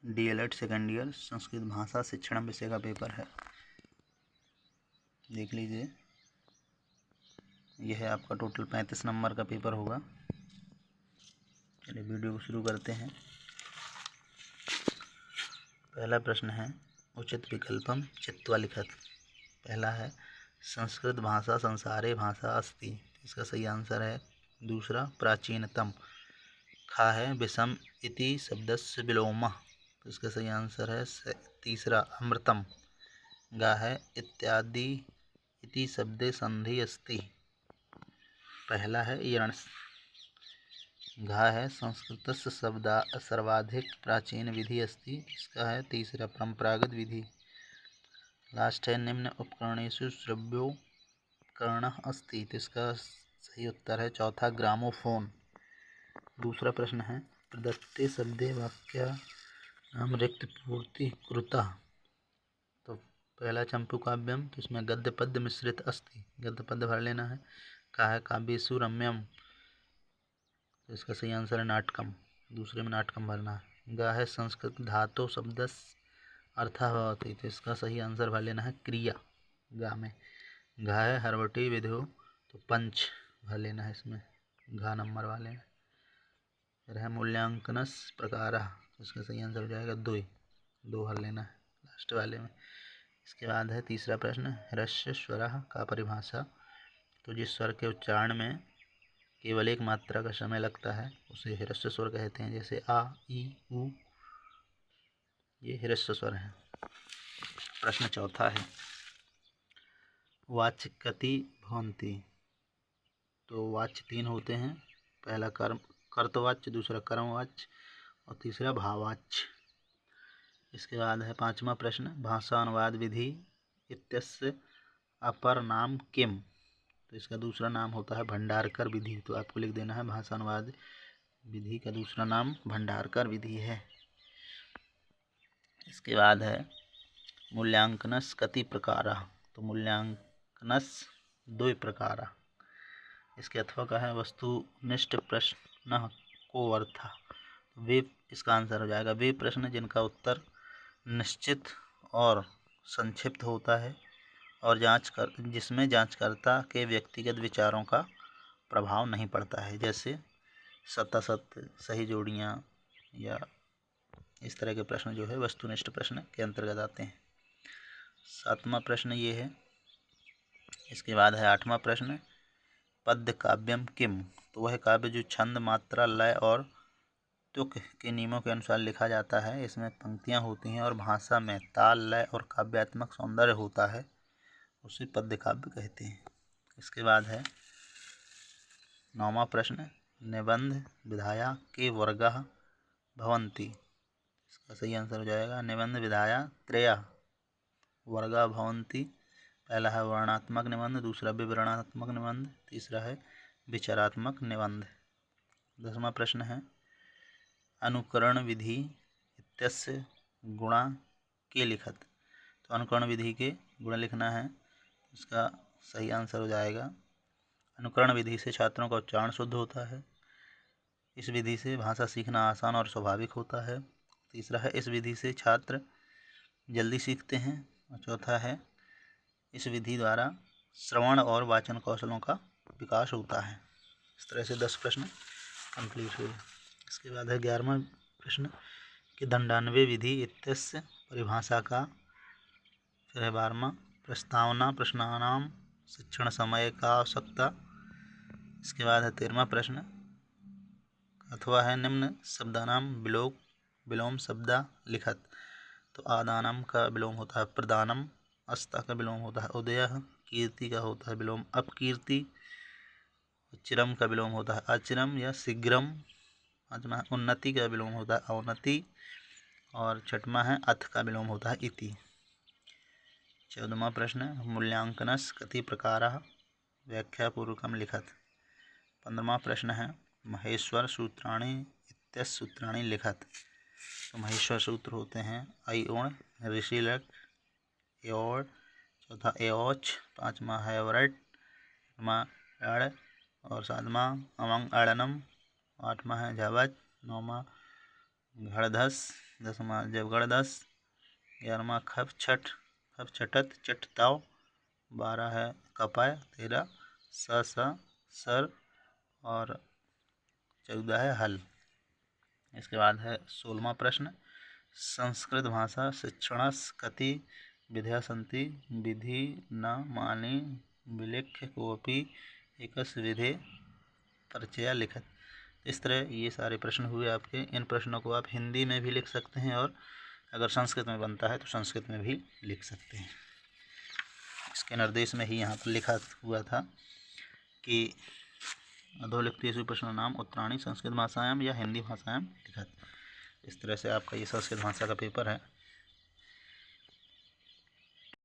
DLED second year Sanskrit भाषा शिक्षण विषय का पेपर है। देख लीजिए, यह है आपका टोटल 35 नंबर का पेपर होगा। चलिए वीडियो को शुरू करते हैं। पहला प्रश्न है उचित विकल्पम चित्वा लिखत। पहला है संस्कृत भाषा संसारे भाषा अस्ति, इसका सही आंसर है दूसरा प्राचीनतम। खा है विषम इति शब्दस्य विलोमः, तो इसका सही आंसर है तीसरा अमृतम। गा है इत्यादि इति शब्दे संधि अस्ति, पहला है यणस्। घा है संस्कृतस्य शब्दा सर्वाधिक प्राचीन विधि अस्ति, इसका है तीसरा परंपरागत विधि। लास्ट है निम्न उपकरणेषु श्रव्योपकरणः अस्ति, तो इसका सही उत्तर है चौथा ग्रामोफोन। दूसरा प्रश्न है प्रदत्ते शब्दे वाक्यानां रिक्तपूर्ति कुरुतः। तो पहला चंपू काव्यम, तो इसमें गद्य पद्य मिश्रित अस्ति, गद्य पद्य भर लेना है। कहा है काव्येषु रम्यम, तो इसका सही आंसर है नाटकम, दूसरे में नाटकम भरना है। गा है संस्कृत धातु शब्दस् अर्थः भवति, तो इसका सही आंसर भर लेना है क्रिया, गा में। घा है हरवटी विधो, तो पंच भर लेना है इसमें, घा नंबर वाले में। फिर है मूल्यांकनस प्रकार, तो इसका सही आंसर हो जाएगा दो भर लेना है लास्ट वाले में। इसके बाद है तीसरा प्रश्न ह्रस्व स्वरः का परिभाषा। तो जिस स्वर के उच्चारण में केवल एक मात्रा का समय लगता है उसे ह्रस्व स्वर कहते हैं, जैसे आ ई उ, ये ह्रस्व स्वर है। प्रश्न चौथा है वाच्य कति भवन्ति। तो वाच्य 3 होते हैं, पहला कर्तवाच्य, दूसरा कर्मवाच्य और तीसरा भाववाच्य। इसके बाद है पांचवा प्रश्न भाषा अनुवाद विधि इत्यस्य अपर नाम किम। तो इसका दूसरा नाम होता है भंडारकर विधि, तो आपको लिख देना है भाषा अनुवाद विधि का दूसरा नाम भंडारकर विधि है। इसके बाद है मूल्यांकनस कति प्रकारः। तो मूल्यांकनस 2 प्रकारः। इसके अथवा का है वस्तुनिष्ठ प्रश्न को अर्थ, वे इसका आंसर हो जाएगा वे प्रश्न जिनका उत्तर निश्चित और संक्षिप्त होता है और जिसमें जांचकर्ता के व्यक्तिगत विचारों का प्रभाव नहीं पड़ता है, जैसे सत्यासत्य, सही जोड़ियाँ या इस तरह के प्रश्न जो है वस्तुनिष्ठ प्रश्न के अंतर्गत आते हैं। 7वां प्रश्न ये है। इसके बाद है 8वां प्रश्न पद्य काव्यम किम। तो वह काव्य जो छंद मात्रा लय और तुक के नियमों के अनुसार लिखा जाता है, इसमें पंक्तियां होती हैं और भाषा में ताल लय और काव्यात्मक सौंदर्य होता है, उसे पद्य काव्य कहते हैं। इसके बाद है 9वां प्रश्न निबंध विधाया के वर्गः भवन्ति। इसका सही आंसर हो जाएगा निबंध विधाया त्रयः वर्गः भवन्ति। पहला है वर्णनात्मक निबंध, दूसरा विवरणात्मक निबंध, तीसरा है विचारात्मक निबंध। 10वां प्रश्न है अनुकरण विधि इत्यस्य गुणा के लिखत। तो अनुकरण विधि के गुण लिखना है, इसका सही आंसर हो जाएगा अनुकरण विधि से छात्रों का उच्चारण शुद्ध होता है, इस विधि से भाषा सीखना आसान और स्वाभाविक होता है, तीसरा है इस विधि से छात्र जल्दी सीखते हैं, और चौथा है इस विधि द्वारा श्रवण और वाचन कौशलों का विकास होता है। इस तरह से 10 प्रश्न कंप्लीट हुए। इसके बाद है 11वां प्रश्न कि दंडान्वय विधि इत्यस्य परिभाषा का। फिर है 12वां प्रस्तावना प्रश्नानाम शिक्षण समय का आवश्यकता। इसके बाद है 13वां प्रश्न अथवा है निम्न शब्दानाम विलोम शब्दा लिखत। तो आदानम का विलोम होता है प्रदानम, अस्ता का विलोम होता है उदयः, कीर्ति का होता है विलोम अपकीर्ति, चिरम का विलोम होता है अचिरम या शीघ्रम, पांचवा उन्नति का विलोम होता है अवनति, और छठवां है अथ का विलोम होता है इति। 14वां प्रश्न मूल्यांकनस कति प्रकारः व्याख्यापूर्वकम लिखत। 15वां प्रश्न है महेश्वर सूत्राणि इत्यस्य सूत्राणि लिखत। तो महेश्वर सूत्र होते हैं अयोण, ऋषिलक, एओड़, चौथा एओच, पांचवा है वरट, छठवां अड़ और 7वां अमंग अड़नम, 8वां है झवच, 9वां घड़धस, 10वां जबगढ़ 10, 11वां खप छठ खप छठत चटताव, 12 है कपाय, 13 सर और 14 है हल। इसके बाद है 16वां प्रश्न, संस्कृत भाषा शिक्षणस् कति विधया सन्ति विधि न मानि विलिख्य कोऽपि एकस् विधे परिचया लिखत। इस तरह ये सारे प्रश्न हुए आपके। इन प्रश्नों को आप हिंदी में भी लिख सकते हैं और अगर संस्कृत में बनता है तो संस्कृत में भी लिख सकते हैं। इसके निर्देश में ही यहाँ पर लिखा हुआ था कि अधोलिखितेषु प्रश्नानाम् उत्तराणि संस्कृत भाषायां या हिंदी भाषायां लिखत। इस तरह से आपका ये संस्कृत भाषा का पेपर है।